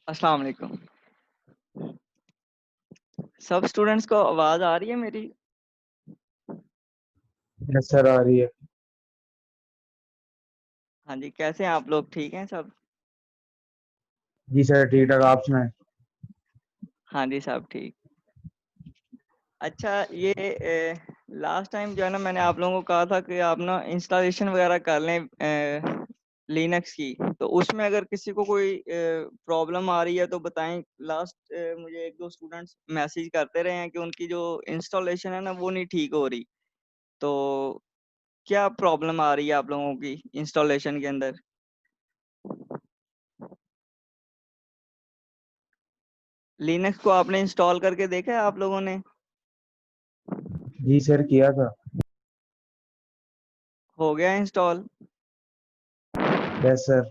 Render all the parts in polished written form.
अस्सलाम वालेकुम। सब स्टूडेंट्स को आवाज़ आ रही है मेरी? यस सर, आ रही है। हाँ जी, कैसे हैं आप लोग? ठीक हैं सब? जी सर, ठीक ठाक। आप सुनाएं। हाँ जी, सब ठीक। अच्छा, ये लास्ट टाइम जो है ना, मैंने आप लोगों को कहा था कि आप ना इंस्टॉलेशन वगैरह कर लें लिनक्स की। तो उसमें अगर किसी को कोई प्रॉब्लम आ रही है तो बताएं। लास्ट मुझे एक दो स्टूडेंट्स मैसेज करते रहे हैं कि उनकी जो इंस्टॉलेशन है ना वो नहीं ठीक हो रही। तो क्या प्रॉब्लम आ रही है आप लोगों की इंस्टॉलेशन के अंदर? लिनक्स को आपने इंस्टॉल करके देखा है आप लोगों ने? जी सर, किया था। हो गया इंस्टॉल? Yes sir.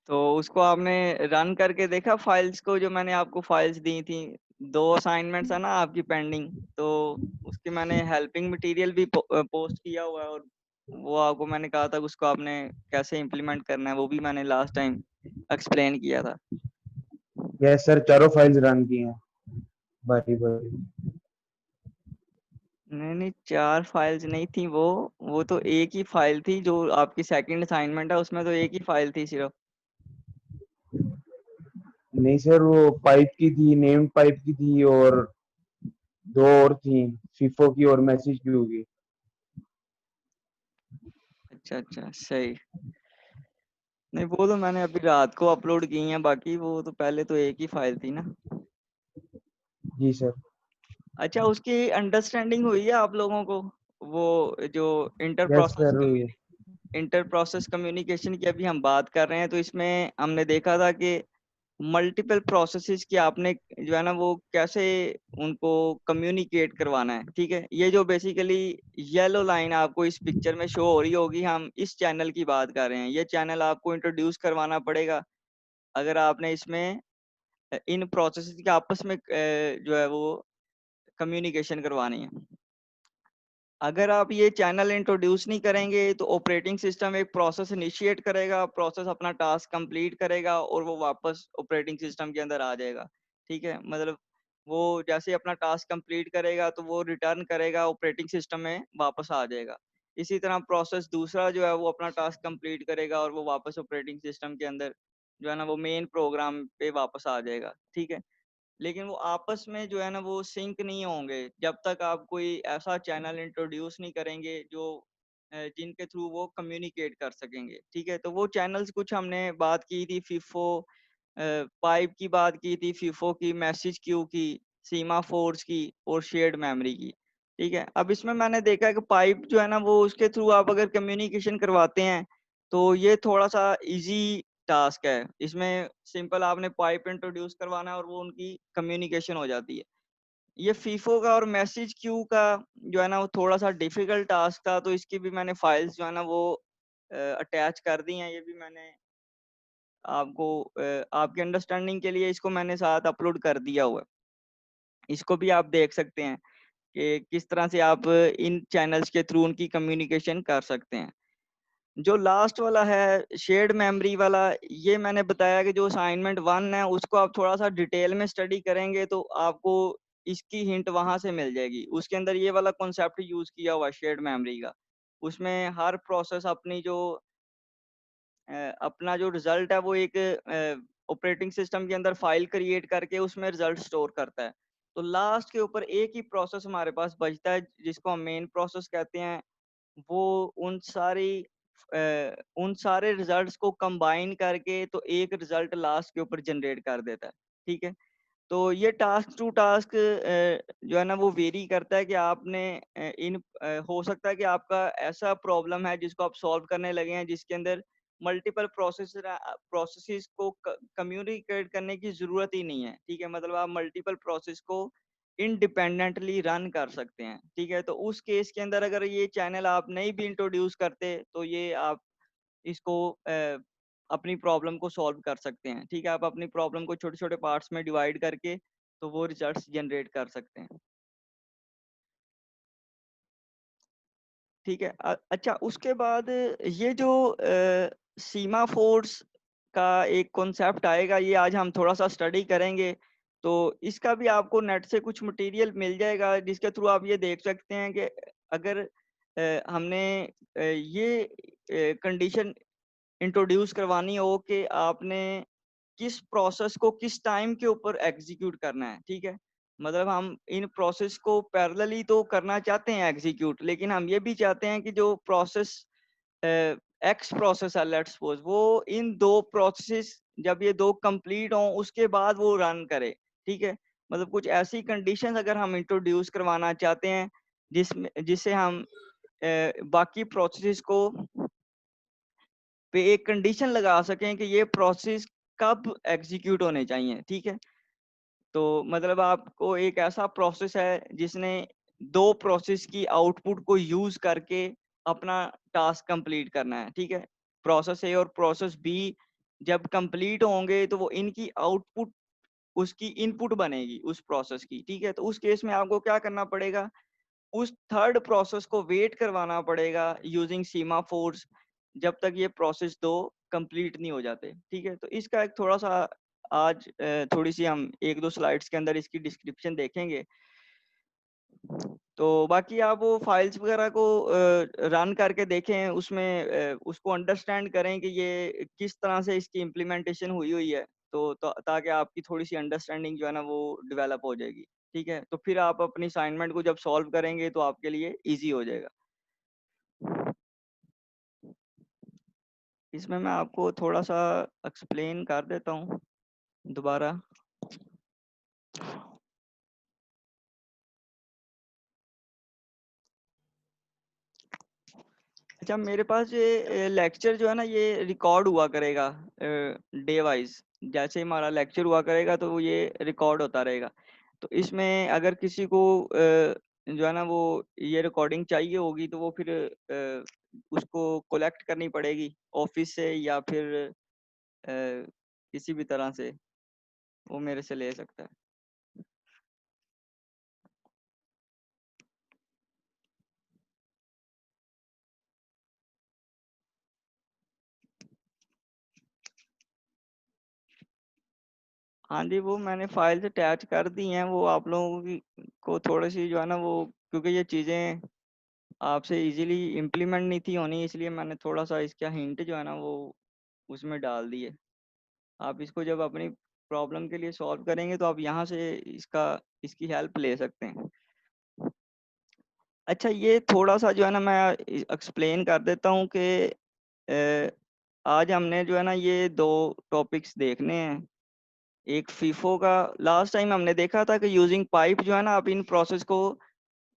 तो उसको आपने रन करके देखा फाइल्स को, जो मैंने आपको फाइल्स दी थी? दो असाइनमेंट्स है ना आपकी पेंडिंग। तो उसकी मैंने हेल्पिंग मटेरियल भी पोस्ट किया हुआ है, और वो आपको मैंने कहा था कि उसको आपने कैसे इम्प्लीमेंट करना है, वो भी मैंने लास्ट टाइम एक्सप्लेन किया था। यस सर, चारों फाइल्स रन की हैं बारी बारी। नहीं नहीं, चार फाइल्स नहीं थी वो तो एक ही फाइल थी। जो आपकी सेकंड असाइनमेंट है उसमें तो एक ही फाइल थी सिर्फ। नहीं सर, वो पाइप की थी, नेम्ड पाइप की थी, और दो और थी, फीफो की और मैसेज की होगी। अच्छा अच्छा, सही। नहीं, वो तो मैंने अभी रात को अपलोड की हैं, बाकी वो तो पहले तो एक ही फाइल थी ना। जी सर। अच्छा, उसकी अंडरस्टैंडिंग हुई है आप लोगों को? वो जो इंटर यस प्रोसेस सर, हुई है। इंटर प्रोसेस कम्युनिकेशन की अभी हम बात कर रहे हैं, तो इसमें हमने देखा था कि मल्टीपल प्रोसेसेस की आपने जो है ना वो कैसे उनको कम्युनिकेट करवाना है। ठीक है, ये जो बेसिकली येलो लाइन आपको इस पिक्चर में शो हो रही होगी, हम इस चैनल की बात कर रहे हैं। ये चैनल आपको इंट्रोड्यूस करवाना पड़ेगा अगर आपने इसमें इन प्रोसेसेस के आपस में जो है वो कम्युनिकेशन करवानी है। अगर आप ये चैनल इंट्रोड्यूस नहीं करेंगे तो ऑपरेटिंग सिस्टम एक प्रोसेस इनिशिएट करेगा, प्रोसेस अपना टास्क कंप्लीट करेगा और वो वापस ऑपरेटिंग सिस्टम के अंदर आ जाएगा। ठीक है, मतलब वो जैसे ही अपना टास्क कंप्लीट करेगा तो वो रिटर्न करेगा, ऑपरेटिंग सिस्टम में वापस आ जाएगा। इसी तरह प्रोसेस दूसरा जो है वो अपना टास्क कंप्लीट करेगा और वो वापस ऑपरेटिंग सिस्टम के अंदर जो है ना वो मेन प्रोग्राम पे वापस आ जाएगा। ठीक है, लेकिन वो आपस में जो है ना वो सिंक नहीं होंगे जब तक आप कोई ऐसा चैनल इंट्रोड्यूस नहीं करेंगे जो जिनके थ्रू वो कम्युनिकेट कर सकेंगे। ठीक है, तो वो चैनल्स कुछ हमने बात की थी, फीफो पाइप की बात की थी, फीफो की, मैसेज क्यू की, सीमा फोर्स की और शेयर्ड मेमोरी की। ठीक है, अब इसमें मैंने देखा है कि पाइप जो है ना वो उसके थ्रू आप अगर कम्युनिकेशन करवाते हैं तो ये थोड़ा सा इजी टास्क है। इसमें सिंपल आपने पाइप इंट्रोड्यूस करवाना है और वो उनकी कम्युनिकेशन हो जाती है। ये फीफो का और मैसेज क्यू का जो है ना वो थोड़ा सा डिफिकल्ट टास्क था, तो इसकी भी मैंने फाइल्स जो है ना वो अटैच कर दी हैं। ये भी मैंने आपको आपके अंडरस्टैंडिंग के लिए इसको मैंने साथ अपलोड कर दिया हुआ है। इसको भी आप देख सकते हैं कि किस तरह से आप इन चैनल्स के थ्रू उनकी कम्युनिकेशन कर सकते हैं। जो लास्ट वाला है शेयर्ड मेमोरी वाला, ये मैंने बताया कि जो असाइनमेंट वन है उसको आप थोड़ा सा डिटेल में स्टडी करेंगे तो आपको इसकी हिंट वहां से मिल जाएगी। उसके अंदर ये वाला कॉन्सेप्ट यूज किया हुआ शेयर्ड मेमोरी का। उसमें हर प्रोसेस अपनी जो अपना जो रिजल्ट है वो एक ऑपरेटिंग सिस्टम के अंदर फाइल क्रिएट करके उसमें रिजल्ट स्टोर करता है। तो लास्ट के ऊपर एक ही प्रोसेस हमारे पास बचता है जिसको हम मेन प्रोसेस कहते हैं। वो उन सारी उन सारे रिजल्ट्स को कंबाइन करके तो एक रिजल्ट लास्ट के ऊपर जनरेट कर देता है। ठीक है, तो ये टास्क टू टास्क जो है ना वो वेरी करता है कि आपने हो सकता है कि आपका ऐसा प्रॉब्लम है जिसको आप सॉल्व करने लगे हैं जिसके अंदर मल्टीपल प्रोसेसेस को कम्युनिकेट करने की जरूरत ही नहीं है। ठीक है, मतलब आप मल्टीपल प्रोसेस को इंडिपेंडेंटली रन कर सकते हैं। ठीक है, तो उस केस के अंदर अगर ये चैनल आप नहीं भी इंट्रोड्यूस करते तो ये आप इसको अपनी प्रॉब्लम को सॉल्व कर सकते हैं। ठीक है, आप अपनी प्रॉब्लम को छोटे छोटे पार्ट्स में डिवाइड करके तो वो रिजल्ट्स जनरेट कर सकते हैं। ठीक है, अच्छा उसके बाद ये जो सीमा फोर्स का एक कॉन्सेप्ट आएगा, ये आज हम थोड़ा सा स्टडी करेंगे। तो इसका भी आपको नेट से कुछ मटेरियल मिल जाएगा, जिसके थ्रू आप ये देख सकते हैं कि अगर हमने ये कंडीशन इंट्रोड्यूस करवानी हो कि आपने किस प्रोसेस को किस टाइम के ऊपर एग्जीक्यूट करना है, ठीक है। मतलब हम इन प्रोसेस को पैरेलली तो करना चाहते हैं एग्जीक्यूट, लेकिन हम ये भी चाहते हैं कि जो प्रोसेस एक्स प्रोसेस है, लेट्स सपोज, वो इन दो प्रोसेस जब ये दो कंप्लीट हों उसके बाद वो रन करे, ठीक है। मतलब कुछ ऐसी कंडीशन अगर हम इंट्रोड्यूस करवाना चाहते हैं जिसमें जिससे हम बाकी प्रोसेस को पे एक कंडीशन लगा सकें कि ये प्रोसेस कब एग्जीक्यूट होने चाहिए, ठीक है। तो मतलब आपको एक ऐसा प्रोसेस है जिसने दो प्रोसेस की आउटपुट को यूज करके अपना टास्क कंप्लीट करना है, ठीक है। प्रोसेस ए और प्रोसेस बी जब कंप्लीट होंगे तो वो इनकी आउटपुट उसकी इनपुट बनेगी उस प्रोसेस की, ठीक है। तो उस केस में आपको क्या करना पड़ेगा, उस थर्ड प्रोसेस को वेट करवाना पड़ेगा यूजिंग सीमाफोर्स, जब तक ये प्रोसेस दो कंप्लीट नहीं हो जाते, ठीक है। तो इसका एक थोड़ा सा आज थोड़ी सी हम एक दो स्लाइड्स के अंदर इसकी डिस्क्रिप्शन देखेंगे। तो बाकी आप वो फाइल्स वगैरह को रन करके देखें, उसमें उसको अंडरस्टैंड करें कि ये किस तरह से इसकी इम्प्लीमेंटेशन हुई हुई है, तो ताकि आपकी थोड़ी सी अंडरस्टैंडिंग जो है ना वो डेवलप हो जाएगी, ठीक है। तो फिर आप अपनी असाइनमेंट को जब सॉल्व करेंगे तो आपके लिए इजी हो जाएगा। इसमें मैं आपको थोड़ा सा एक्सप्लेन कर देता हूँ दोबारा। अच्छा, मेरे पास ये लेक्चर जो है ना ये रिकॉर्ड हुआ करेगा डे वाइज। जैसे हमारा लेक्चर हुआ करेगा तो ये रिकॉर्ड होता रहेगा। तो इसमें अगर किसी को जो है ना वो ये रिकॉर्डिंग चाहिए होगी तो वो फिर उसको कलेक्ट करनी पड़ेगी ऑफिस से, या फिर किसी भी तरह से वो मेरे से ले सकता है। हाँ जी, वो मैंने फाइल्स अटैच कर दी हैं, वो आप लोगों की को थोड़ी सी जो है ना वो, क्योंकि ये चीज़ें आपसे इजीली इम्प्लीमेंट नहीं थी होनी, इसलिए मैंने थोड़ा सा इसका हिंट जो है ना वो उसमें डाल दिए। आप इसको जब अपनी प्रॉब्लम के लिए सॉल्व करेंगे तो आप यहाँ से इसकी हेल्प ले सकते हैं। अच्छा, ये थोड़ा सा जो है ना मैं एक्सप्लेन कर देता हूँ कि अ, आज हमने जो है ना ये दो टॉपिक्स देखने हैं। एक फीफो का, लास्ट टाइम हमने देखा था कि यूजिंग पाइप जो है ना आप इन प्रोसेस को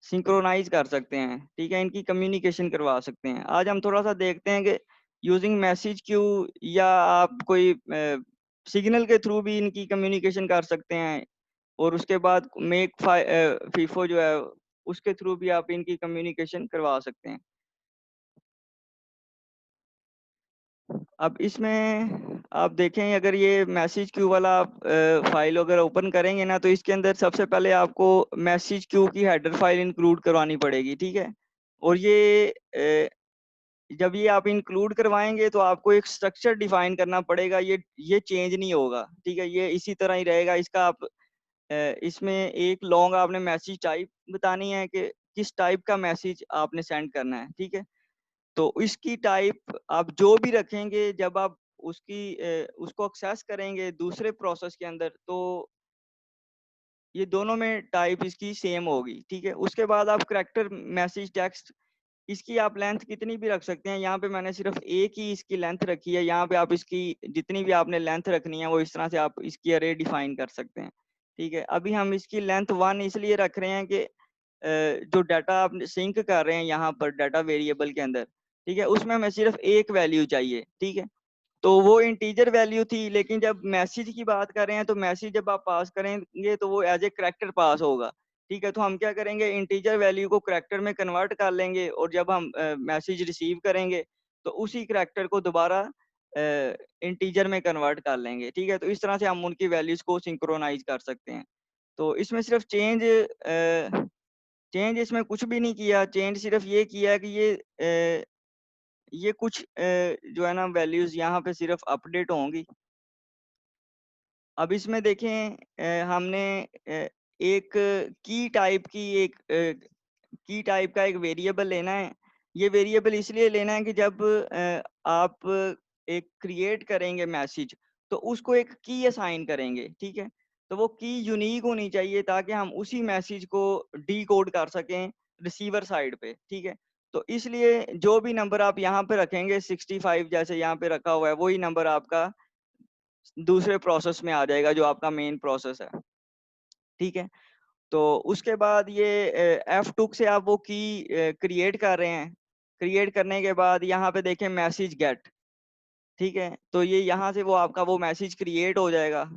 सिंक्रोनाइज कर सकते हैं, ठीक है, इनकी कम्युनिकेशन करवा सकते हैं। आज हम थोड़ा सा देखते हैं कि यूजिंग मैसेज क्यू या आप कोई सिग्नल के थ्रू भी इनकी कम्युनिकेशन कर सकते हैं। और उसके बाद मेक फीफो जो है उसके थ्रू भी आप इनकी कम्युनिकेशन करवा सकते हैं। अब इसमें आप देखें, अगर ये मैसेज क्यू वाला आप फाइल अगर ओपन करेंगे ना तो इसके अंदर सबसे पहले आपको मैसेज क्यू की हेडर फाइल इंक्लूड करवानी पड़ेगी, ठीक है। और जब ये आप इंक्लूड करवाएंगे तो आपको एक स्ट्रक्चर डिफाइन करना पड़ेगा, ये चेंज नहीं होगा, ठीक है, ये इसी तरह ही रहेगा। इसका आप इसमें एक लॉन्ग आपने मैसेज टाइप बतानी है कि किस टाइप का मैसेज आपने सेंड करना है, ठीक है। तो इसकी टाइप आप जो भी रखेंगे, जब आप उसको एक्सेस करेंगे दूसरे प्रोसेस के अंदर, तो ये दोनों में टाइप इसकी सेम होगी, ठीक है। उसके बाद आप करैक्टर मैसेज टेक्स्ट, इसकी आप लेंथ कितनी भी रख सकते हैं। यहाँ पे मैंने सिर्फ एक ही इसकी लेंथ रखी है। यहाँ पे आप इसकी जितनी भी आपने लेंथ रखनी है वो इस तरह से आप इसकी अरे डिफाइन कर सकते हैं, ठीक है। अभी हम इसकी लेंथ 1 इसलिए रख रहे हैं कि जो डाटा आप सिंक कर रहे हैं यहाँ पर डाटा वेरिएबल के अंदर, ठीक है, उसमें हमें सिर्फ एक वैल्यू चाहिए, ठीक है। तो वो इंटीजर वैल्यू थी, लेकिन जब मैसेज की बात कर रहे हैं तो मैसेज जब आप पास करेंगे तो वो एज ए करैक्टर पास होगा, ठीक है। तो हम क्या करेंगे, इंटीजर वैल्यू को करैक्टर में कन्वर्ट कर लेंगे, और जब हम मैसेज रिसीव करेंगे तो उसी करैक्टर को दोबारा इंटीजर में कन्वर्ट कर लेंगे, ठीक है। तो इस तरह से हम उनकी वैल्यूज को सिंक्रोनाइज कर सकते हैं। तो इसमें सिर्फ चेंज इसमें कुछ भी नहीं किया, चेंज सिर्फ ये किया कि ये ये कुछ जो है ना वैल्यूज यहाँ पे सिर्फ अपडेट होंगी। अब इसमें देखें हमने एक की टाइप का एक वेरिएबल लेना है। ये वेरिएबल इसलिए लेना है कि जब आप एक क्रिएट करेंगे मैसेज तो उसको एक की असाइन करेंगे, ठीक है। तो वो की यूनिक होनी चाहिए ताकि हम उसी मैसेज को डी कोड कर सकें रिसीवर साइड पे, ठीक है। तो इसलिए जो भी नंबर आप यहाँ पे रखेंगे 65 जैसे यहाँ पे रखा हुआ है, वही नंबर आपका दूसरे प्रोसेस में आ जाएगा जो आपका मेन प्रोसेस है, ठीक है। तो उसके बाद ये F2 से आप वो की क्रिएट कर रहे हैं। क्रिएट करने के बाद यहाँ पे देखें मैसेज गेट, ठीक है। तो ये यहाँ से वो आपका वो मैसेज क्रिएट हो जाएगा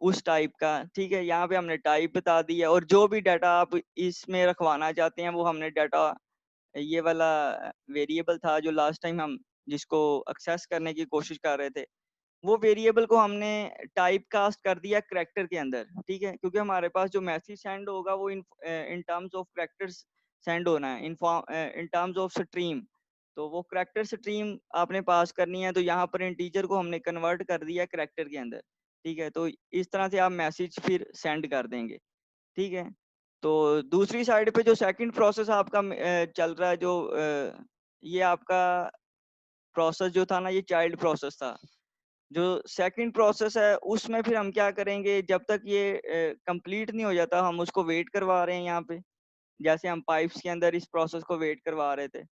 उस टाइप का, ठीक है। यहाँ पे हमने टाइप बता दी है और जो भी डाटा आप इसमें रखवाना चाहते हैं वो हमने डाटा, ये वाला वेरिएबल था जो लास्ट टाइम हम जिसको एक्सेस करने की कोशिश कर रहे थे, वो वेरिएबल को हमने टाइप कास्ट कर दिया करेक्टर के अंदर, ठीक है। क्योंकि हमारे पास जो मैसेज सेंड होगा वो in terms of characters send होना है, इन टर्म्स ऑफ स्ट्रीम। तो वो करेक्टर स्ट्रीम आपने पास करनी है, तो यहाँ पर इंटीजर को हमने कन्वर्ट कर दिया करेक्टर के अंदर, ठीक है। तो इस तरह से आप मैसेज फिर सेंड कर देंगे, ठीक है। तो दूसरी साइड पे जो सेकंड प्रोसेस आपका चल रहा है, जो ये आपका प्रोसेस जो था ना, ये चाइल्ड प्रोसेस था। जो सेकंड प्रोसेस है उसमें फिर हम क्या करेंगे, जब तक ये कंप्लीट नहीं हो जाता हम उसको वेट करवा रहे हैं यहाँ पे, जैसे हम पाइप्स के अंदर इस प्रोसेस को वेट करवा रहे थे।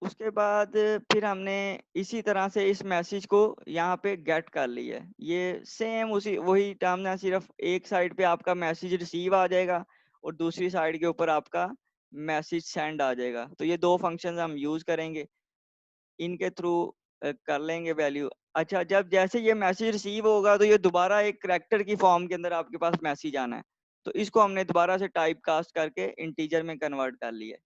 उसके बाद फिर हमने इसी तरह से इस मैसेज को यहाँ पे गेट कर लिया है। ये सेम उसी वही टर्म है, सिर्फ एक साइड पे आपका मैसेज रिसीव आ जाएगा और दूसरी साइड के ऊपर आपका मैसेज सेंड आ जाएगा। तो ये दो फंक्शंस हम यूज करेंगे, इनके थ्रू कर लेंगे वैल्यू। अच्छा, जब जैसे ये मैसेज रिसीव होगा तो ये दोबारा एक करेक्टर की फॉर्म के अंदर आपके पास मैसेज आना है, तो इसको हमने दोबारा से टाइप कास्ट करके इंटीजर में कन्वर्ट कर लिया है।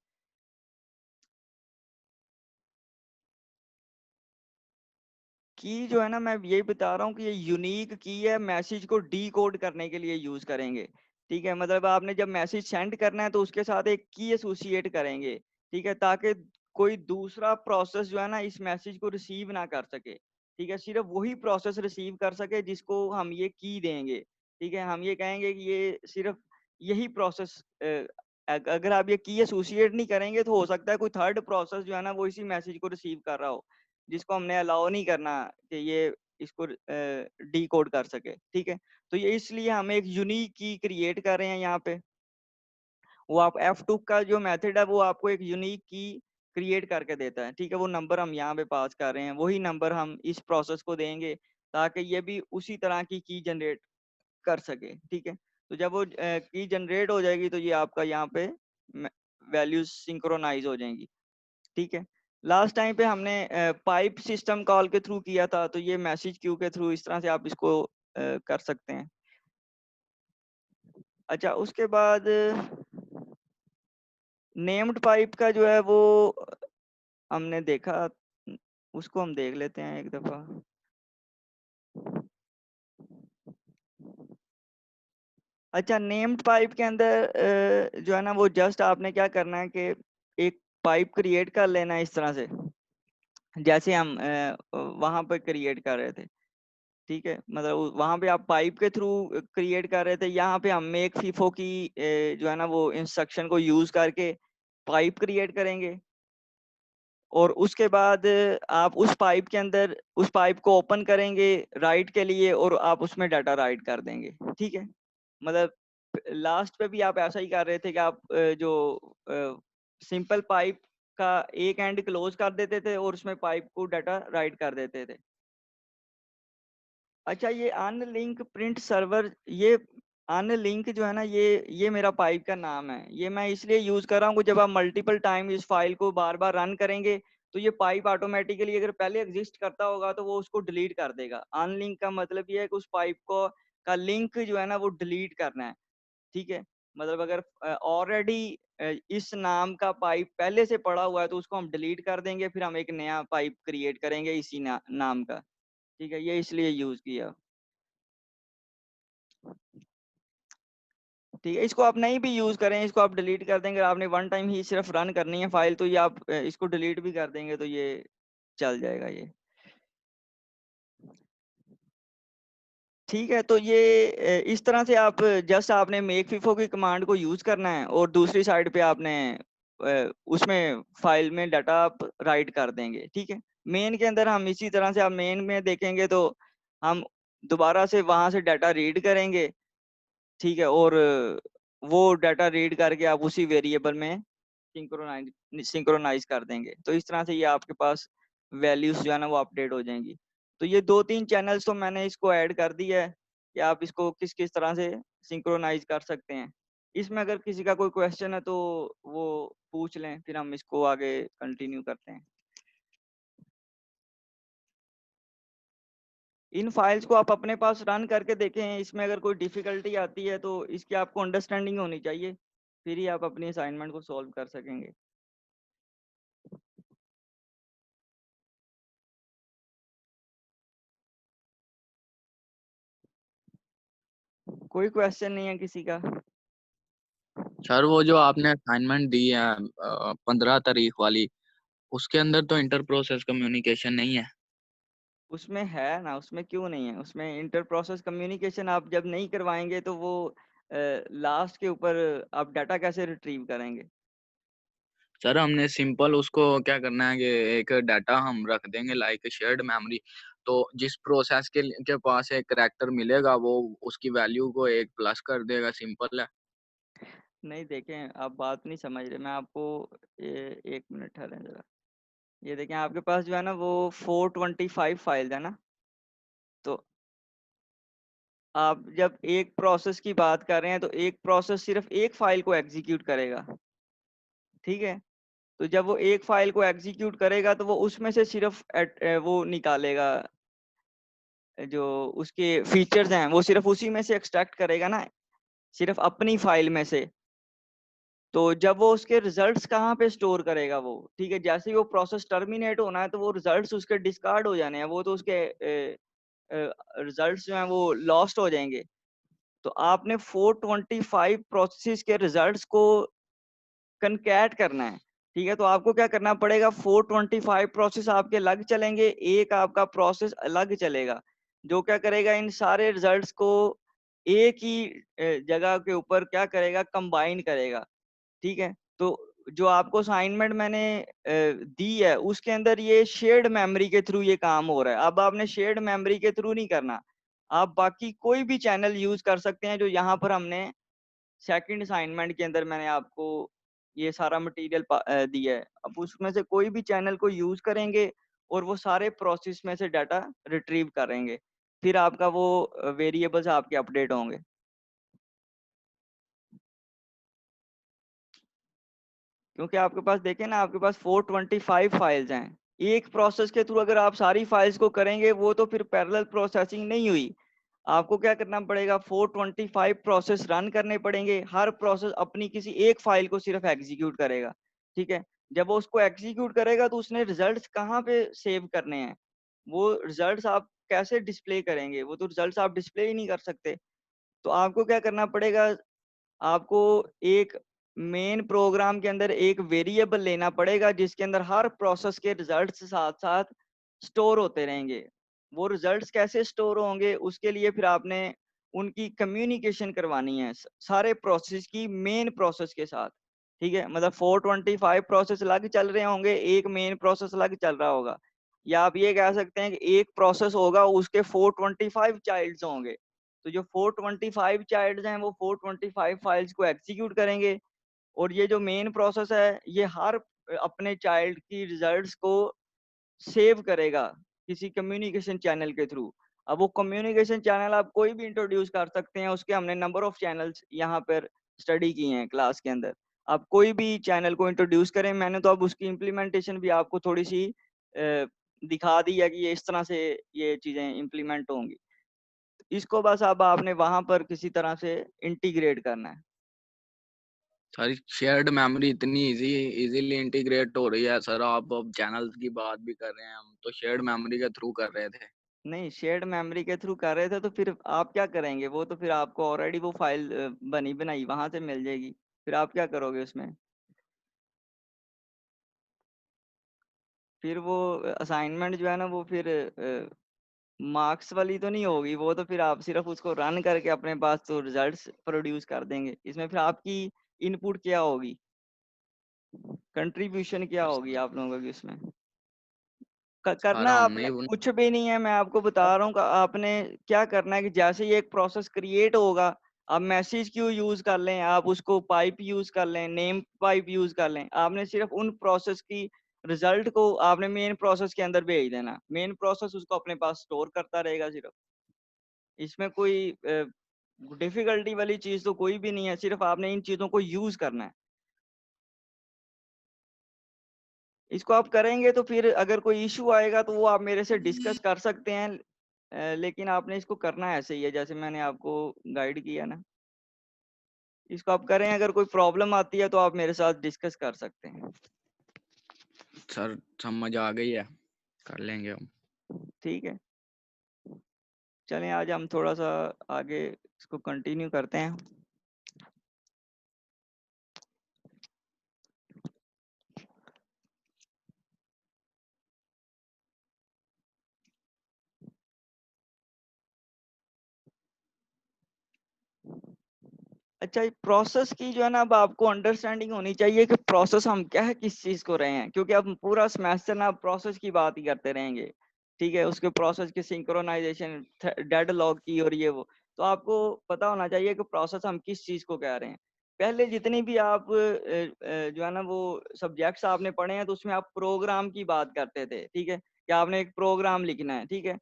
की जो है ना, मैं यही बता रहा हूँ कि ये यूनिक की है, मैसेज को डी कोड करने के लिए यूज करेंगे, ठीक है। मतलब आपने जब मैसेज सेंड करना है तो उसके साथ एक की एसोसिएट करेंगे, ठीक है, ताकि कोई दूसरा प्रोसेस जो है ना इस मैसेज को रिसीव ना कर सके, ठीक है। सिर्फ वही प्रोसेस रिसीव कर सके जिसको हम ये की देंगे, ठीक है। हम ये कहेंगे कि ये सिर्फ यही प्रोसेस, अगर आप ये की एसोसिएट नहीं करेंगे तो हो सकता है कोई थर्ड प्रोसेस जो है ना वो इसी मैसेज को रिसीव कर रहा हो, जिसको हमने अलाउ नहीं करना कि ये इसको डी कोड कर सके, ठीक है। तो ये इसलिए हम एक यूनिक की क्रिएट कर रहे हैं यहाँ पे। वो आप F2 का जो मेथड है वो आपको एक यूनिक की क्रिएट करके देता है, ठीक है। वो नंबर हम यहाँ पे पास कर रहे हैं, वही नंबर हम इस प्रोसेस को देंगे ताकि ये भी उसी तरह की जनरेट कर सके, ठीक है। तो जब वो की जनरेट हो जाएगी तो ये आपका यहाँ पे वैल्यूज सिंक्रोनाइज हो जाएंगी, ठीक है। लास्ट टाइम पे हमने पाइप सिस्टम कॉल के थ्रू किया था, तो ये मैसेज क्यू के थ्रू इस तरह से आप इसको कर सकते हैं। अच्छा, उसके बाद नेम्ड पाइप का जो है वो हमने देखा, उसको हम देख लेते हैं एक दफा। अच्छा, नेम्ड पाइप के अंदर जो है ना वो जस्ट आपने क्या करना है कि एक पाइप क्रिएट कर लेना है इस तरह से, जैसे हम वहां पर क्रिएट कर रहे थे, ठीक है। मतलब वहां पे आप पाइप के थ्रू क्रिएट कर रहे थे, यहाँ पे हम मेक फीफो की जो है ना वो इंस्ट्रक्शन को यूज करके पाइप क्रिएट करेंगे। और उसके बाद आप उस पाइप के अंदर उस पाइप को ओपन करेंगे राइट के लिए और आप उसमें डाटा राइट कर देंगे, ठीक है। मतलब लास्ट पे भी आप ऐसा ही कर रहे थे कि आप जो सिंपल पाइप का एक एंड क्लोज कर देते थे और उसमें पाइप को डाटा राइट कर देते थे। अच्छा, ये अनलिंक प्रिंट सर्वर, ये अनलिंक जो है ना ये मेरा पाइप का नाम है। ये मैं इसलिए यूज कर रहा हूँ कि जब आप मल्टीपल टाइम इस फाइल को बार बार रन करेंगे तो ये पाइप ऑटोमेटिकली अगर पहले एग्जिस्ट करता होगा तो वो उसको डिलीट कर देगा। अनलिंक का मतलब ये है कि उस पाइप को का लिंक जो है ना वो डिलीट करना है, ठीक है। मतलब अगर ऑलरेडी इस नाम का पाइप पहले से पड़ा हुआ है तो उसको हम डिलीट कर देंगे, फिर हम एक नया पाइप क्रिएट करेंगे इसी नाम का, ठीक है। ये इसलिए यूज किया। ठीक है, इसको आप नहीं भी यूज करें, इसको आप डिलीट कर देंगे, आपने वन टाइम ही सिर्फ रन करनी है फाइल, तो ये आप इसको डिलीट भी कर देंगे तो ये चल जाएगा ये। ठीक है, तो ये इस तरह से आप जस्ट आपने मेक फिफो की कमांड को यूज करना है और दूसरी साइड पे आपने उसमें फाइल में डाटा आप राइट कर देंगे। ठीक है, मेन के अंदर हम इसी तरह से, आप मेन में देखेंगे तो हम दोबारा से वहां से डाटा रीड करेंगे। ठीक है, और वो डाटा रीड करके आप उसी वेरिएबल में सिंक्रोनाइज कर देंगे, तो इस तरह से ये आपके पास वैल्यूज जो है ना वो अपडेट हो जाएंगी। तो ये दो तीन चैनल्स तो मैंने इसको ऐड कर दिया है कि आप इसको किस किस तरह से सिंक्रोनाइज कर सकते हैं। इसमें अगर किसी का कोई क्वेश्चन है तो वो पूछ लें, फिर हम इसको आगे कंटिन्यू करते हैं। इन फाइल्स को आप अपने पास रन करके देखें, इसमें अगर कोई डिफिकल्टी आती है तो इसकी आपको अंडरस्टैंडिंग होनी चाहिए, फिर ही आप अपनी असाइनमेंट को सॉल्व कर सकेंगे। कोई क्वेश्चन नहीं है किसी का? सर वो जो आपने असाइनमेंट दी है 15 तारीख वाली, उसके अंदर तो इंटर प्रोसेस कम्युनिकेशन नहीं है। उसमें है ना, उसमें क्यों नहीं है? उसमें इंटर प्रोसेस कम्युनिकेशन आप जब नहीं करवाएंगे तो वो लास्ट के ऊपर आप डाटा कैसे रिट्रीव करेंगे? सर हमने सिंपल उसको क्या करना है कि एक डाटा हम रख देंगे लाइक शेयर्ड मेमोरी, तो जिस प्रोसेस के पास एक करैक्टर मिलेगा वो उसकी वैल्यू को एक प्लस कर देगा, सिंपल है। नहीं, देखें आप बात नहीं समझ रहे, मैं आपको एक मिनट ठहरें जरा। ये देखें, आपके पास जो है ना वो 425 फाइल्स है ना, तो आप जब एक प्रोसेस की बात कर रहे हैं तो एक प्रोसेस सिर्फ एक फाइल को एग्जीक्यूट करेगा। ठीक है, तो जब वो एक फाइल को एग्जीक्यूट करेगा तो वो उसमें से सिर्फ वो निकालेगा, जो उसके फीचर्स हैं वो सिर्फ उसी में से एक्सट्रैक्ट करेगा ना, सिर्फ अपनी फाइल में से। तो जब वो उसके रिजल्ट्स कहाँ पे स्टोर करेगा वो, ठीक है, जैसे ही वो प्रोसेस टर्मिनेट होना है तो वो रिजल्ट्स उसके डिस्कार्ड हो जाने हैं, वो तो उसके रिजल्ट्स जो हैं वो लॉस्ट हो जाएंगे। तो आपने 425 प्रोसेस के रिजल्ट्स को कनकैट करना है। ठीक है, तो आपको क्या करना पड़ेगा, 425 प्रोसेस आपके अलग चलेंगे, एक आपका प्रोसेस अलग चलेगा, जो क्या करेगा, इन सारे रिजल्ट्स को एक ही जगह के ऊपर क्या करेगा, कंबाइन करेगा। ठीक है, तो जो आपको असाइनमेंट मैंने दी है उसके अंदर ये शेयर्ड मेमोरी के थ्रू ये काम हो रहा है। अब आपने शेयर्ड मेमोरी के थ्रू नहीं करना, आप बाकी कोई भी चैनल यूज कर सकते हैं जो यहाँ पर हमने सेकंड असाइनमेंट के अंदर मैंने आपको ये सारा मटेरियल दिया है। अब उसमें से कोई भी चैनल को यूज करेंगे और वो सारे प्रोसेस में से डाटा रिट्रीव करेंगे, फिर आपका वो वेरिएबल्स आपके अपडेट होंगे। क्योंकि आपके पास देखें ना, आपके पास 425 फाइल्स हैं, एक प्रोसेस के थ्रू अगर आप सारी फाइल्स को करेंगे वो तो फिर पैरेलल प्रोसेसिंग नहीं हुई। आपको क्या करना पड़ेगा, 425 प्रोसेस रन करने पड़ेंगे, हर प्रोसेस अपनी किसी एक फाइल को सिर्फ एग्जीक्यूट करेगा। ठीक है, जब वो उसको एग्जीक्यूट करेगा तो उसने रिजल्ट्स कहाँ पे सेव करने हैं, वो रिजल्ट्स आप कैसे डिस्प्ले करेंगे, वो तो रिजल्ट्स आप डिस्प्ले ही नहीं कर सकते। तो आपको क्या करना पड़ेगा, आपको एक मेन प्रोग्राम के अंदर एक वेरिएबल लेना पड़ेगा जिसके अंदर हर प्रोसेस के रिजल्ट्स साथ साथ स्टोर होते रहेंगे। वो रिजल्ट्स कैसे स्टोर होंगे, उसके लिए फिर आपने उनकी कम्युनिकेशन करवानी है सारे प्रोसेस की मेन प्रोसेस के साथ। ठीक है, मतलब 425 प्रोसेस अलग चल रहे होंगे, एक मेन प्रोसेस अलग चल रहा होगा, या आप ये कह सकते हैं कि एक प्रोसेस होगा उसके 425 चाइल्ड्स होंगे। तो जो 425 चाइल्ड्स हैं वो 425 फाइल्स को एग्जीक्यूट करेंगे, और ये जो मेन प्रोसेस है ये हर अपने चाइल्ड की रिजल्ट्स को सेव करेगा किसी कम्युनिकेशन चैनल के थ्रू। अब वो कम्युनिकेशन चैनल आप कोई भी इंट्रोड्यूस कर सकते हैं, उसके हमने नंबर ऑफ चैनल्स यहाँ पर स्टडी किए हैं क्लास के अंदर। आप कोई भी चैनल को इंट्रोड्यूस करें, मैंने तो अब उसकी इम्प्लीमेंटेशन भी आपको थोड़ी सी दिखा दी है कि ये इस तरह से ये चीजें इम्प्लीमेंट होंगी। इसको बस अब आपने वहां पर किसी तरह से इंटीग्रेट करना है। सारी शेयर्ड मेमोरी इतनी इजीली इंटीग्रेट हो रही है सर, आप अब चैनल्स की बात भी कर रहे हैं, हम तो शेयर्ड मेमोरी के थ्रू कर रहे थे। नहीं, शेयर्ड मेमोरी के थ्रू कर रहे थे तो फिर आप क्या करेंगे? वो तो फिर आपको ऑलरेडी वो फाइल बनी बनाई वहां से मिल जाएगी, फिर आप क्या करोगे उसमें? फिर वो असाइनमेंट जो है ना वो फिर मार्क्स वाली तो नहीं होगी, वो तो फिर आप सिर्फ उसको रन करके अपने पास तो रिजल्ट्स प्रोड्यूस कर देंगे। इसमें फिर आपकी इनपुट क्या होगी, कंट्रीब्यूशन क्या होगी आप लोगों की उसमें? करना सर आपने हमने कुछ भी नहीं है, मैं आपको बता रहा हूँ कि आपने क्या करना है कि जैसे ही एक प्रोसेस क्रिएट होगा, आप मैसेज क्यू यूज कर लें, आप उसको पाइप यूज कर लें, नेम पाइप यूज कर लें, आपने सिर्फ उन प्रोसेस की रिजल्ट को आपने मेन प्रोसेस के अंदर भेज देना, मेन प्रोसेस उसको अपने पास स्टोर करता रहेगा सिर्फ। इसमें कोई डिफिकल्टी वाली चीज तो कोई भी नहीं है, सिर्फ आपने इन चीजों को यूज करना है। इसको आप करेंगे तो फिर अगर कोई इशू आएगा तो वो आप मेरे से डिस्कस कर सकते हैं, लेकिन आपने इसको करना ऐसे ही है जैसे मैंने आपको गाइड किया ना। इसको आप करें, अगर कोई प्रॉब्लम आती है तो आप मेरे साथ डिस्कस कर सकते हैं। सर समझ आ गई है, कर लेंगे हम। ठीक है, चलें आज हम थोड़ा सा आगे इसको कंटिन्यू करते हैं। अच्छा, ये प्रोसेस की जो है ना, अब आपको अंडरस्टैंडिंग होनी चाहिए कि प्रोसेस हम क्या है, किस चीज को रहे हैं, क्योंकि अब पूरा सेमेस्टर ना प्रोसेस की बात ही करते रहेंगे। ठीक है, उसके प्रोसेस की सिंक्रोनाइजेशन, डेडलॉग की और ये वो, तो आपको पता होना चाहिए कि प्रोसेस हम किस चीज को कह रहे हैं। पहले जितनी भी आप जो है ना वो सब्जेक्ट्स आपने पढ़े हैं तो उसमें आप प्रोग्राम की बात करते थे। ठीक है, कि आपने एक प्रोग्राम लिखना है। ठीक है,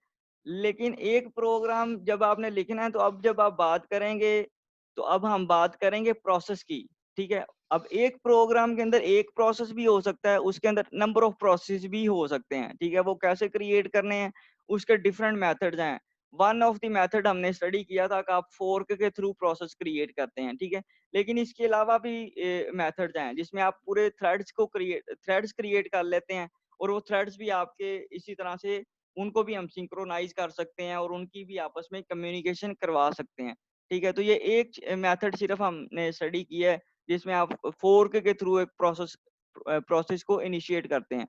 लेकिन एक प्रोग्राम जब आपने लिखना है तो अब जब आप बात करेंगे तो अब हम बात करेंगे प्रोसेस की। ठीक है, अब एक प्रोग्राम के अंदर एक प्रोसेस भी हो सकता है, उसके अंदर नंबर ऑफ प्रोसेस भी हो सकते हैं। ठीक है, वो कैसे क्रिएट करने हैं, उसके डिफरेंट मेथड्स हैं। वन ऑफ द मेथड हमने स्टडी किया था कि आप फोर्क के थ्रू प्रोसेस क्रिएट करते हैं। ठीक है, लेकिन इसके अलावा भी मेथड्स हैं जिसमें आप पूरे थ्रेड्स क्रिएट कर लेते हैं, और वो थ्रेड्स भी आपके इसी तरह से उनको भी हम सिंक्रोनाइज कर सकते हैं और उनकी भी आपस में कम्युनिकेशन करवा सकते हैं। ठीक है, तो ये एक मेथड सिर्फ हमने स्टडी की है जिसमें आप फोर्क के थ्रू एक प्रोसेस को इनिशिएट करते हैं।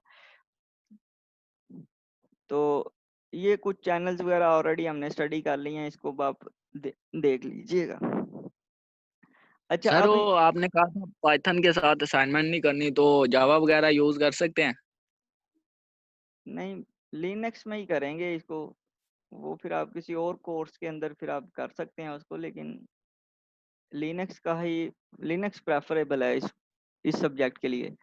तो ये कुछ चैनल्स वगैरह ऑलरेडी हमने स्टडी कर लिए हैं, इसको आप देख लीजिएगा। अच्छा, सर अब वो आपने कहा था पाइथन के साथ असाइनमेंट नहीं करनी, तो जावा वगैरह यूज कर सकते हैं? नहीं, लिनक्स में ही करेंगे इसको, वो फिर आप किसी और कोर्स के अंदर फिर आप कर सकते हैं उसको, लेकिन लिनक्स का ही लिनक्स प्रेफरेबल है इस सब्जेक्ट के लिए।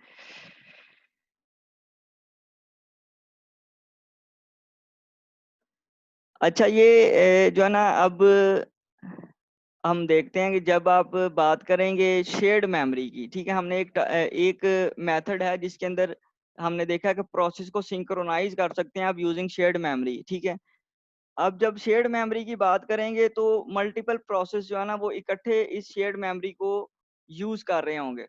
अच्छा, ये जो है ना, अब हम देखते हैं कि जब आप बात करेंगे शेयर्ड मेमोरी की। ठीक है, हमने एक मेथड है जिसके अंदर हमने देखा कि प्रोसेस को सिंक्रोनाइज कर सकते हैं आप यूजिंग शेयर्ड मेमोरी। ठीक है, अब जब शेयर्ड मेमोरी की बात करेंगे तो मल्टीपल प्रोसेस जो है ना वो इकट्ठे इस शेयर्ड मेमोरी को यूज कर रहे होंगे।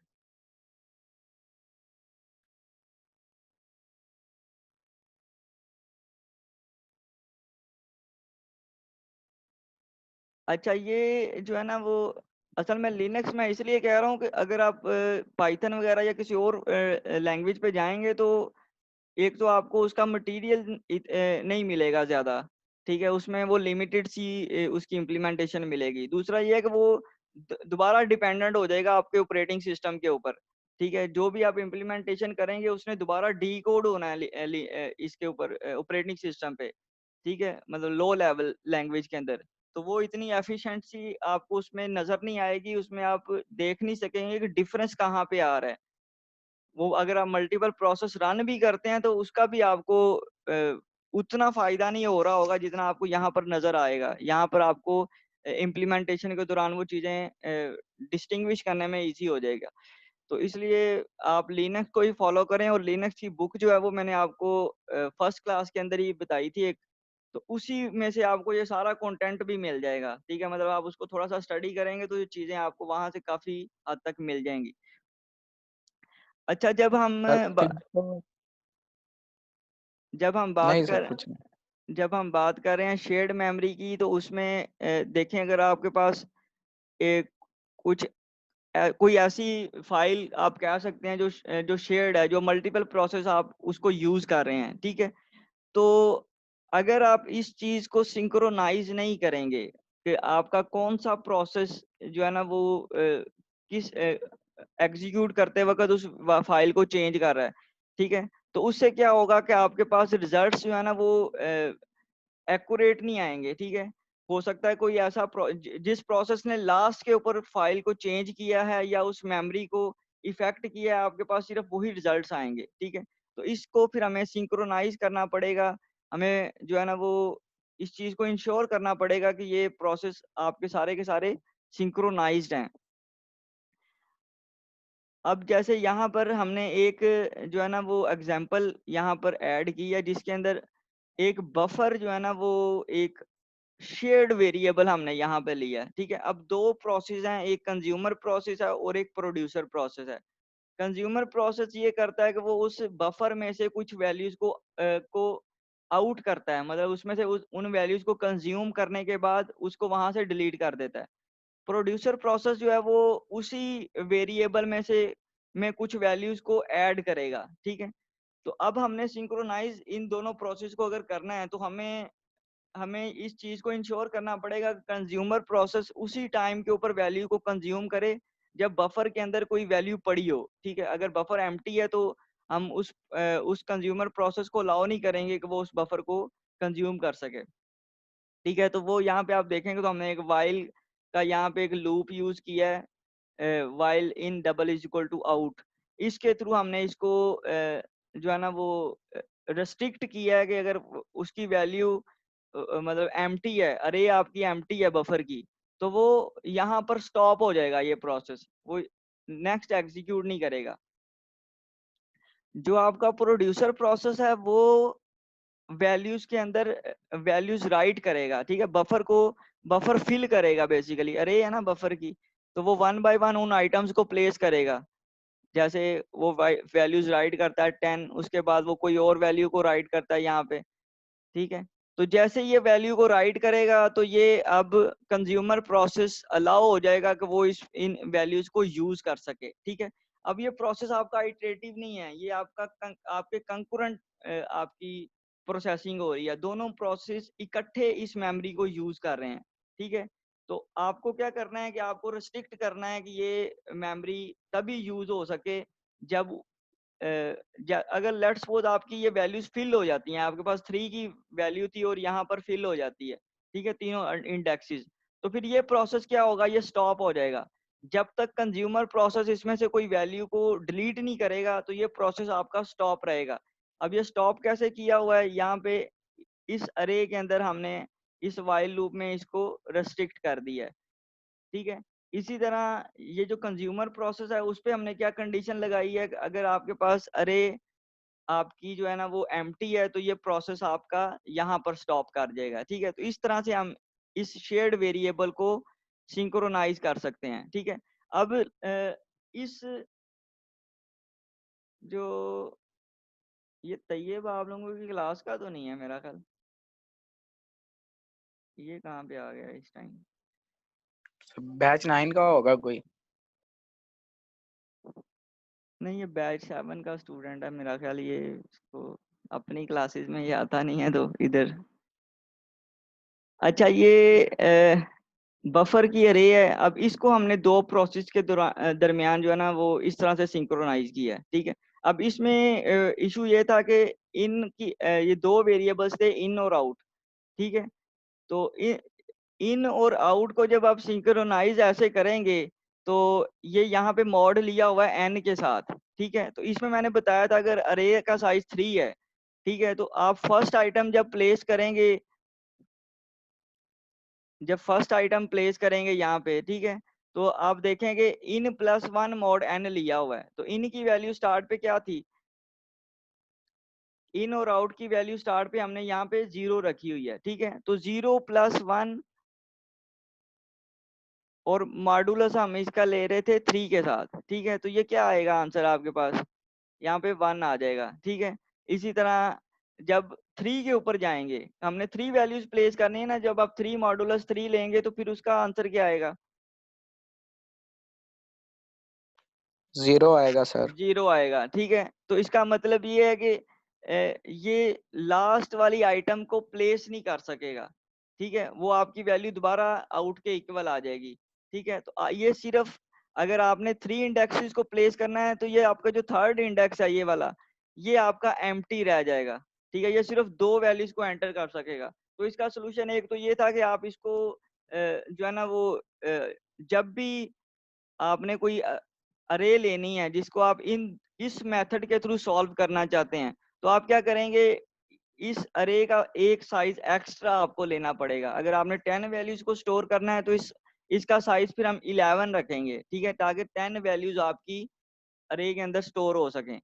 अच्छा, ये जो है ना वो असल में लिनक्स में इसलिए कह रहा हूँ कि अगर आप पाइथन वगैरह या किसी और लैंग्वेज पे जाएंगे तो एक तो आपको उसका मटेरियल नहीं मिलेगा ज्यादा। ठीक है, उसमें वो लिमिटेड सी उसकी इम्प्लीमेंटेशन मिलेगी। दूसरा ये है कि वो दोबारा डिपेंडेंट हो जाएगा आपके ऑपरेटिंग सिस्टम के ऊपर। ठीक है, जो भी आप इम्प्लीमेंटेशन करेंगे उसने दोबारा डी कोड होना है इसके ऊपर ऑपरेटिंग सिस्टम पे। ठीक है, मतलब लो लेवल लैंग्वेज के अंदर, तो वो इतनी एफिशिएंसी आपको उसमें नजर नहीं आएगी, उसमें आप देख नहीं सकेंगे कि डिफरेंस कहाँ पे आ रहा है। वो अगर आप मल्टीपल प्रोसेस रन भी करते हैं तो उसका भी आपको उतना फायदा नहीं हो रहा होगा जितना आपको यहाँ पर नजर आएगा। यहाँ पर आपको इम्प्लीमेंटेशन के दौरान वो चीजें डिस्टिंग्विश करने में इजी हो जाएगा। तो इसलिए आप लिनक्स को ही फॉलो करें, और लिनक्स की बुक जो है वो मैंने आपको फर्स्ट क्लास के अंदर ही बताई थी एक, तो उसी में से आपको ये सारा कंटेंट भी मिल जाएगा। ठीक है, मतलब आप उसको थोड़ा सा स्टडी करेंगे तो ये चीजें आपको वहां से काफी हद तक मिल जाएंगी। अच्छा, सर फिर तो जब हम बात नहीं सर, कर कुछ नहीं। जब हम बात कर रहे हैं शेयर्ड मेमोरी की, तो उसमें देखें अगर आपके पास एक कुछ कोई ऐसी फाइल आप कह सकते हैं जो शेयर्ड है, जो मल्टीपल प्रोसेस आप उसको यूज कर रहे हैं, ठीक है। तो अगर आप इस चीज को सिंक्रोनाइज नहीं करेंगे कि आपका कौन सा प्रोसेस जो है ना वो किस एग्जीक्यूट करते वक्त उस फाइल को चेंज कर रहा है, ठीक है, तो उससे क्या होगा कि आपके पास रिजल्ट्स जो है ना वो एक्यूरेट नहीं आएंगे, ठीक है। हो सकता है कोई ऐसा जिस प्रोसेस ने लास्ट के ऊपर फाइल को चेंज किया है या उस मेमोरी को इफेक्ट किया है, आपके पास सिर्फ वही रिजल्ट्स आएंगे, ठीक है। तो इसको फिर हमें सिंक्रोनाइज करना पड़ेगा, हमें जो है ना वो इस चीज को इंश्योर करना पड़ेगा कि ये प्रोसेस आपके सारे के सारे सिंक्रोनाइज्ड हैं। अब जैसे यहाँ पर हमने एक जो है ना वो एग्जांपल यहाँ पर ऐड की है, जिसके अंदर एक बफर जो है ना वो एक शेयर्ड वेरिएबल हमने यहाँ पे लिया है, ठीक है। अब दो प्रोसेस हैं, एक कंज्यूमर प्रोसेस है और एक प्रोड्यूसर प्रोसेस है। कंज्यूमर प्रोसेस ये करता है कि वो उस बफर में से कुछ वैल्यूज को आउट करता है, मतलब उसमें से उन वैल्यूज को कंज्यूम करने के बाद उसको वहां से डिलीट कर देता है। प्रोड्यूसर प्रोसेस जो है वो उसी वेरिएबल में कुछ वैल्यूज को ऐड करेगा, ठीक है। तो अब हमने सिंक्रोनाइज इन दोनों प्रोसेस को अगर करना है, तो हमें हमें इस चीज को इंश्योर करना पड़ेगा कि कंज्यूमर प्रोसेस उसी टाइम के ऊपर वैल्यू को कंज्यूम करे जब बफर के अंदर कोई वैल्यू पड़ी हो, ठीक है। अगर बफर एम्प्टी है तो हम उस कंज्यूमर प्रोसेस को अलाउ नहीं करेंगे कि वो उस बफर को कंज्यूम कर सके, ठीक है। तो वो यहाँ पे आप देखेंगे तो हमने एक वाइल का यहाँ पे एक लूप यूज किया है, while in double is equal to out. इसके थ्रू हमने इसको जो है ना वो रेस्ट्रिक्ट किया है कि अगर उसकी वैल्यू मतलब एम्प्टी है, अरे आपकी एम्प्टी है बफर की, तो वो यहाँ पर स्टॉप हो जाएगा, ये प्रोसेस वो नेक्स्ट एग्जीक्यूट नहीं करेगा। जो आपका प्रोड्यूसर प्रोसेस है वो वैल्यूज के अंदर वैल्यूज राइट करेगा, ठीक है। बफर फिल करेगा बेसिकली, अरे है ना बफर की, तो वो वन बाय वन उन आइटम्स को प्लेस करेगा। जैसे वो वैल्यूज राइट करता है 10, उसके बाद वो कोई और वैल्यू को राइट करता है यहाँ पे, ठीक है। तो जैसे ये वैल्यू को राइट करेगा तो ये अब कंज्यूमर प्रोसेस अलाउ हो जाएगा कि वो इन वैल्यूज को यूज कर सके, ठीक है। अब ये प्रोसेस आपका इटरेटिव नहीं है, ये आपके कंकरेंट आपकी प्रोसेसिंग हो रही है, दोनों प्रोसेस इकट्ठे इस मेमोरी को यूज कर रहे हैं, ठीक है। तो आपको क्या करना है कि आपको रिस्ट्रिक्ट करना है कि ये मेमोरी तभी यूज हो सके जब अगर लेट्स सपोज आपकी ये वैल्यूज फिल हो जाती हैं, आपके पास 3 की वैल्यू थी और यहाँ पर फिल हो जाती है, ठीक है, तीनों इंडेक्सेस, तो फिर ये प्रोसेस क्या होगा, ये स्टॉप हो जाएगा। जब तक कंज्यूमर प्रोसेस इसमें से कोई वैल्यू को डिलीट नहीं करेगा तो ये प्रोसेस आपका स्टॉप रहेगा। अब ये स्टॉप कैसे किया हुआ है, यहाँ पे इस अरे के अंदर हमने इस वाइल लूप में इसको रेस्ट्रिक्ट कर दिया है, ठीक है। इसी तरह ये जो कंज्यूमर प्रोसेस है उस पे हमने क्या कंडीशन लगाई है, अगर आपके पास अरे आपकी जो है ना वो एम्प्टी है तो ये प्रोसेस आपका यहाँ पर स्टॉप कर जाएगा, ठीक है। तो इस तरह से हम इस शेयर्ड वेरिएबल को सिंक्रोनाइज कर सकते हैं, ठीक है। अब इस जो ये तैयब आप लोगों की क्लास का तो नहीं है मेरा ख्याल, ये कहाँ पे आ गया इस टाइम। बैच 9 का होगा कोई। नहीं, ये बैच 7 का स्टूडेंट है मेरा ख्याल, ये इसको अपनी क्लासेस में ये आता नहीं है तो इधर। अच्छा, ये बफर की अरे है, अब इसको हमने दो प्रोसेस के दरमियान जो है ना वो इस तरह से सिंक्रोनाइज किया है, ठीक है। अब इसमें इशू ये था कि इन की ये दो वेरिएबल्स थे, इन और आउट, ठीक है। तो इन और आउट को जब आप सिंक्रोनाइज ऐसे करेंगे तो ये यहाँ पे मॉड लिया हुआ है एन के साथ, ठीक है। तो इसमें मैंने बताया था अगर अरे का साइज 3 है, ठीक है, तो आप फर्स्ट आइटम जब प्लेस करेंगे, जब फर्स्ट आइटम प्लेस करेंगे यहाँ पे, ठीक है, तो आप देखेंगे in plus one mod N लिया हुआ है, तो इन की वैल्यू स्टार्ट पे क्या थी, इन और आउट की वैल्यू स्टार्ट पे हमने यहाँ पे 0 रखी हुई है, ठीक है। तो 0 प्लस 1 और मॉडुलस हम इसका ले रहे थे 3 के साथ, ठीक है। तो ये क्या आएगा आंसर आपके पास, यहाँ पे 1 आ जाएगा, ठीक है। इसी तरह जब 3 के ऊपर जाएंगे, हमने 3 वैल्यूज प्लेस करनी है ना, जब आप 3 मॉडुलस 3 लेंगे तो फिर उसका आंसर क्या आएगा? 0 आएगा सर। 0 आएगा। ठीक है, तो इसका मतलब ये है कि ये लास्ट वाली आइटम को प्लेस नहीं कर सकेगा। ठीक है, वो आपकी वैल्यू दोबारा आउट के इक्वल आ जाएगी। ठीक है, तो ये सिर्फ अगर आपने 3 इंडेक्सेस को प्लेस करना है तो ये आपका जो थर्ड इंडेक्स है ये वाला, ये आपका एम्प्टी रह जाएगा। ठीक है, ये सिर्फ 2 वैल्यूज को एंटर कर सकेगा। तो इसका सोल्यूशन एक तो ये था कि आप इसको जो है ना वो जब भी आपने कोई अरे लेनी है जिसको आप इस मेथड के थ्रू सॉल्व करना चाहते हैं, तो आप क्या करेंगे, इस अरे का एक साइज एक्स्ट्रा आपको लेना पड़ेगा। अगर आपने 10 वैल्यूज को स्टोर करना है तो इसका साइज फिर हम 11 रखेंगे। ठीक है, ताकि 10 वैल्यूज आपकी अरे के अंदर स्टोर हो सकें।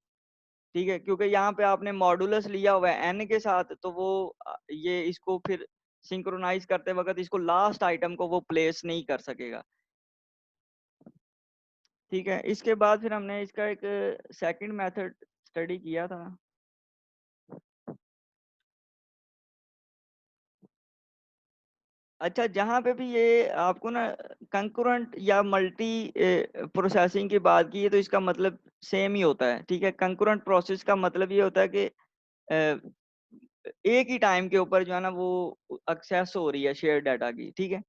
ठीक है, क्योंकि यहाँ पे आपने मॉडुलस लिया हुआ है n के साथ, तो वो ये इसको फिर सिंक्रोनाइज करते वक्त इसको लास्ट आइटम को वो प्लेस नहीं कर सकेगा। ठीक है, इसके बाद फिर हमने इसका एक सेकंड मेथड स्टडी किया था। अच्छा, जहाँ पे भी ये आपको ना कंकरेंट या मल्टी प्रोसेसिंग की बात की है, तो इसका मतलब सेम ही होता है। ठीक है, कंकरेंट प्रोसेस का मतलब ये होता है कि एक ही टाइम के ऊपर जो है ना वो एक्सेस हो रही है शेयर डाटा की। ठीक है,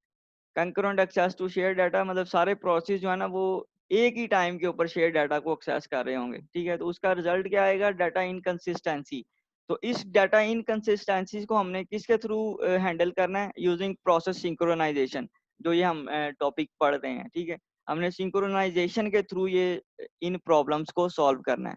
concurrent access to share data मतलब सारे प्रोसेस जो है ना वो एक ही टाइम के ऊपर शेयर डाटा को एक्सेस कर रहे होंगे। ठीक है, तो उसका रिजल्ट क्या आएगा? Data inconsistency. तो इस डाटा इनकंसिस्टेंसीज को हमने किसके थ्रू हैंडल करना है? यूजिंग प्रोसेस सिंक्रोनाइजेशन, जो ये हम टॉपिक पढ़ रहे हैं। ठीक है, हमने सिंक्रोनाइजेशन के थ्रू ये इन प्रॉब्लम्स को सॉल्व करना है।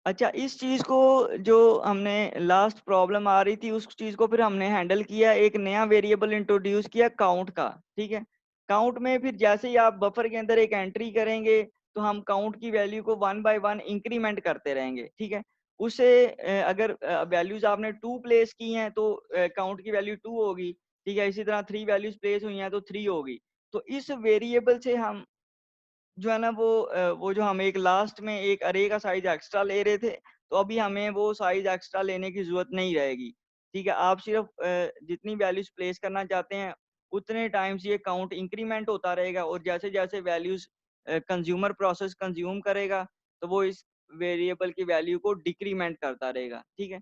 अच्छा, इस चीज को जो हमने लास्ट प्रॉब्लम आ रही थी उस चीज को फिर हमने हैंडल किया, एक नया वेरिएबल इंट्रोड्यूस किया काउंट का। ठीक है, काउंट में फिर जैसे ही आप बफर के अंदर एक एंट्री करेंगे तो हम काउंट की वैल्यू को 1 बाय 1 इंक्रीमेंट करते रहेंगे। ठीक है, उसे अगर वैल्यूज आपने 2 प्लेस की हैं तो काउंट की वैल्यू 2 होगी। ठीक है, इसी तरह 3 वैल्यूज प्लेस हुई हैं तो 3 होगी। तो इस वेरिएबल से हम जो है ना वो जो हम एक लास्ट में एक अरे का साइज एक्स्ट्रा ले रहे थे, तो अभी हमें वो साइज एक्स्ट्रा लेने की जरूरत नहीं रहेगी। ठीक है, आप सिर्फ जितनी वैल्यूज प्लेस करना चाहते हैं उतने टाइम्स ये काउंट इंक्रीमेंट होता रहेगा, और जैसे जैसे वैल्यूज कंज्यूमर प्रोसेस कंज्यूम करेगा तो वो इस वेरिएबल की वैल्यू को डिक्रीमेंट करता रहेगा। ठीक है,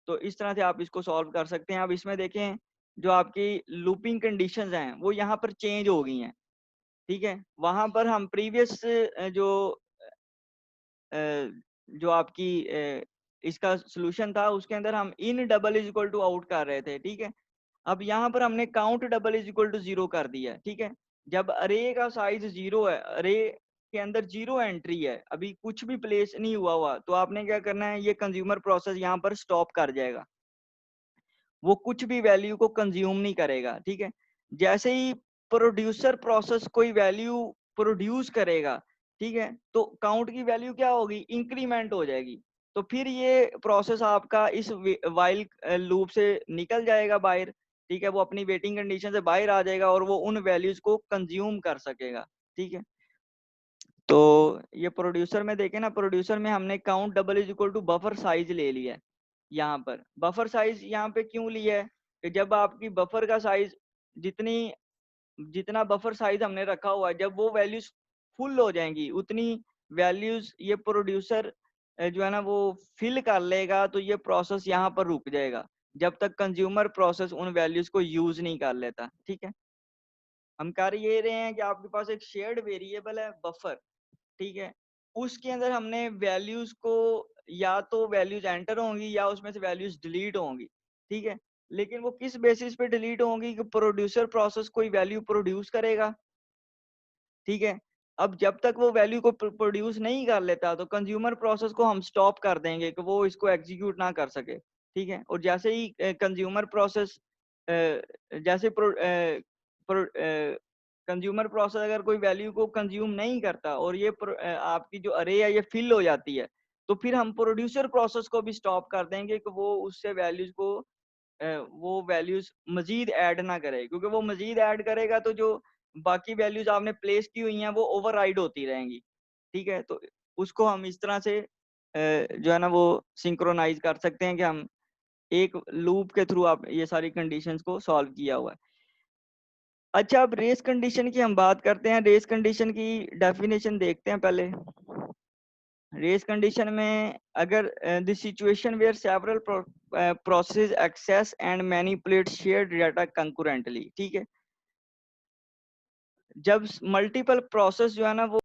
तो इस तरह से आप इसको सॉल्व कर सकते हैं। अब इसमें देखें, जो आपकी लूपिंग कंडीशंस हैं वो यहाँ पर चेंज हो गई हैं। ठीक है, वहां पर हम प्रीवियस जो आपकी इसका सॉल्यूशन था उसके अंदर हम in double is equal to out कर रहे थे। ठीक है, अब यहाँ पर हमने count double is equal to 0 कर दिया है। ठीक है, जब अरे का साइज 0 है, अरे के अंदर 0 एंट्री है, अभी कुछ भी प्लेस नहीं हुआ तो आपने क्या करना है, ये कंज्यूमर प्रोसेस यहाँ पर स्टॉप कर जाएगा, वो कुछ भी वैल्यू को कंज्यूम नहीं करेगा। ठीक है, जैसे ही प्रोड्यूसर प्रोसेस कोई वैल्यू प्रोड्यूस करेगा, ठीक है, तो काउंट की वैल्यू क्या होगी? इंक्रीमेंट हो जाएगी। तो फिर ये प्रोसेस आपका इस वाइल लूप से निकल जाएगा बाहर। ठीक है, वो अपनी वेटिंग कंडीशन से बाहर आ जाएगा और वो उन वैल्यूज को कंज्यूम कर सकेगा। ठीक है, तो ये प्रोड्यूसर में देखें ना, प्रोड्यूसर में हमने count double is equal to buffer size ले लिया है। यहाँ पर बफर साइज यहाँ पे क्यों लिया है कि जब आपकी बफर का साइज जितनी जितना बफर साइज हमने रखा हुआ है, जब वो वैल्यूज फुल हो जाएंगी उतनी वैल्यूज ये प्रोड्यूसर जो है ना वो फिल कर लेगा, तो ये प्रोसेस यहाँ पर रुक जाएगा जब तक कंज्यूमर प्रोसेस उन वैल्यूज को यूज नहीं कर लेता। ठीक है, हम कर ये रहे हैं कि आपके पास एक शेयर्ड वेरिएबल है बफर। ठीक है, उसके अंदर हमने वैल्यूज को या तो वैल्यूज एंटर होंगी या उसमें से वैल्यूज डिलीट होंगी। ठीक है, लेकिन वो किस बेसिस पे डिलीट होंगी कि प्रोड्यूसर प्रोसेस कोई वैल्यू प्रोड्यूस करेगा। ठीक है, अब जब तक वो वैल्यू को प्रोड्यूस नहीं कर लेता तो कंज्यूमर प्रोसेस को हम स्टॉप कर देंगे कि वो इसको एग्जीक्यूट ना कर सके। ठीक है, और जैसे ही कंज्यूमर प्रोसेस जैसे कंज्यूमर प्रोसेस अगर कोई वैल्यू को कंज्यूम नहीं करता और ये आपकी जो अरे है ये फिल हो जाती है, तो फिर हम प्रोड्यूसर प्रोसेस को भी स्टॉप कर देंगे कि वो उससे वैल्यूज को वो वैल्यूज मजीद ऐड ना करे, क्योंकि वो मजीद ऐड करेगा तो जो बाकी वैल्यूज आपने प्लेस की हुई हैं वो ओवरराइड होती रहेंगी। ठीक है, तो उसको हम इस तरह से जो है ना वो सिंक्रोनाइज कर सकते हैं कि हम एक लूप के थ्रू आप ये सारी कंडीशंस को सॉल्व किया हुआ है। अच्छा, अब रेस कंडीशन की हम बात करते हैं। रेस कंडीशन की डेफिनेशन देखते हैं पहले। रेस कंडीशन में अगर the situation where several process access and manipulate shared data concurrently, ठीक है। जब मल्टीपल प्रोसेस जो है ना वो